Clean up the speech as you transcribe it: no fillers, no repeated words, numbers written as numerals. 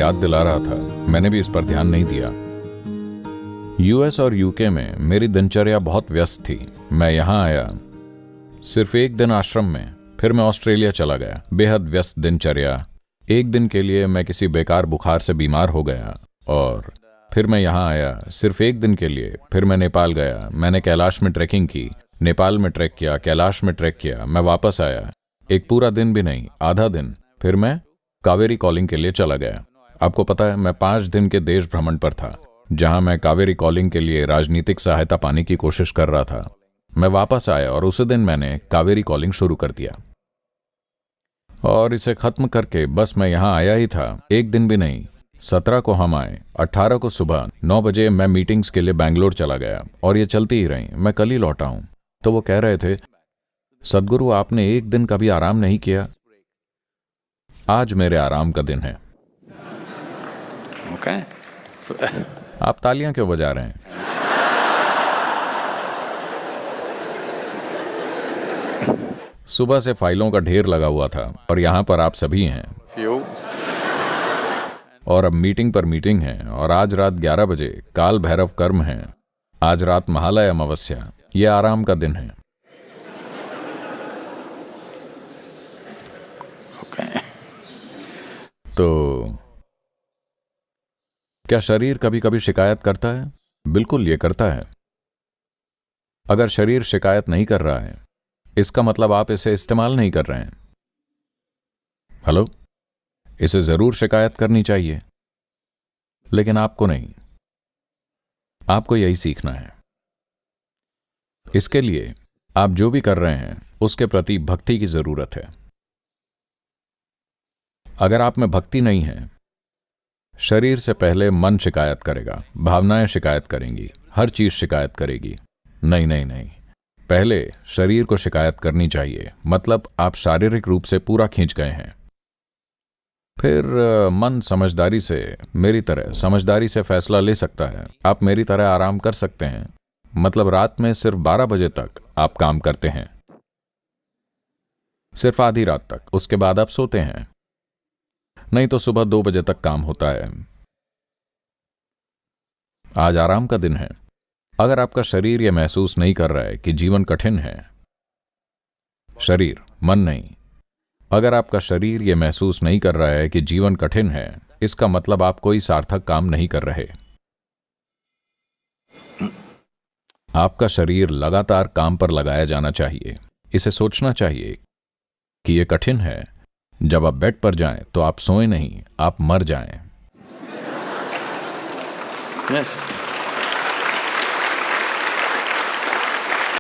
याद दिला रहा था, मैंने भी इस पर ध्यान नहीं दिया। यूएस और यूके में मेरी दिनचर्या बहुत व्यस्त थी। मैं यहां आया, सिर्फ एक दिन आश्रम में, फिर मैं ऑस्ट्रेलिया चला गया। बेहद व्यस्त दिनचर्या। एक दिन के लिए मैं किसी बेकार बुखार से बीमार हो गया और फिर मैं यहाँ आया, सिर्फ एक दिन के लिए। फिर मैं नेपाल गया, मैंने कैलाश में ट्रैकिंग की, नेपाल में ट्रैक किया, कैलाश में ट्रैक किया। मैं वापस आया, एक पूरा दिन भी नहीं, आधा दिन। फिर मैं कावेरी कॉलिंग के लिए चला गया। आपको पता है, मैं 5 दिन के देश भ्रमण पर था, जहां मैं कावेरी कॉलिंग के लिए राजनीतिक सहायता पाने की कोशिश कर रहा था। मैं वापस आया और उसी दिन मैंने कावेरी कॉलिंग शुरू कर दिया और इसे खत्म करके बस मैं यहां आया ही था, एक दिन भी नहीं। 17 को हम आए, 18 को सुबह 9 बजे मैं मीटिंग्स के लिए बैंगलोर चला गया और ये चलती ही रही। मैं कल ही लौटा हूं। तो वो कह रहे थे, सदगुरु आपने एक दिन का भी आराम नहीं किया। आज मेरे आराम का दिन है। Okay. आप तालियां क्यों बजा रहे हैं? सुबह से फाइलों का ढेर लगा हुआ था और यहां पर आप सभी हैं You. और अब मीटिंग पर मीटिंग है और आज रात 11 बजे काल भैरव कर्म है। आज रात महालय अमावस्या, ये आराम का दिन है। Okay. तो क्या शरीर कभी कभी शिकायत करता है? बिल्कुल ये करता है। अगर शरीर शिकायत नहीं कर रहा है, इसका मतलब आप इसे इस्तेमाल नहीं कर रहे हैं। हेलो, इसे जरूर शिकायत करनी चाहिए, लेकिन आपको नहीं। आपको यही सीखना है। इसके लिए आप जो भी कर रहे हैं उसके प्रति भक्ति की जरूरत है। अगर आप में भक्ति नहीं है, शरीर से पहले मन शिकायत करेगा, भावनाएं शिकायत करेंगी, हर चीज शिकायत करेगी। नहीं नहीं नहीं, पहले शरीर को शिकायत करनी चाहिए, मतलब आप शारीरिक रूप से पूरा खींच गए हैं। फिर मन समझदारी से, मेरी तरह समझदारी से फैसला ले सकता है। आप मेरी तरह आराम कर सकते हैं, मतलब रात में सिर्फ 12 बजे तक आप काम करते हैं, सिर्फ आधी रात तक। उसके बाद आप सोते हैं, नहीं तो सुबह 2 बजे तक काम होता है। आज आराम का दिन है। अगर आपका शरीर यह महसूस नहीं कर रहा है कि जीवन कठिन है, शरीर, मन नहीं, अगर आपका शरीर यह महसूस नहीं कर रहा है कि जीवन कठिन है, इसका मतलब आप कोई सार्थक काम नहीं कर रहे। आपका शरीर लगातार काम पर लगाया जाना चाहिए। इसे सोचना चाहिए कि यह कठिन है। जब आप बेड पर जाएं तो आप सोएं नहीं, आप मर जाएं। Yes.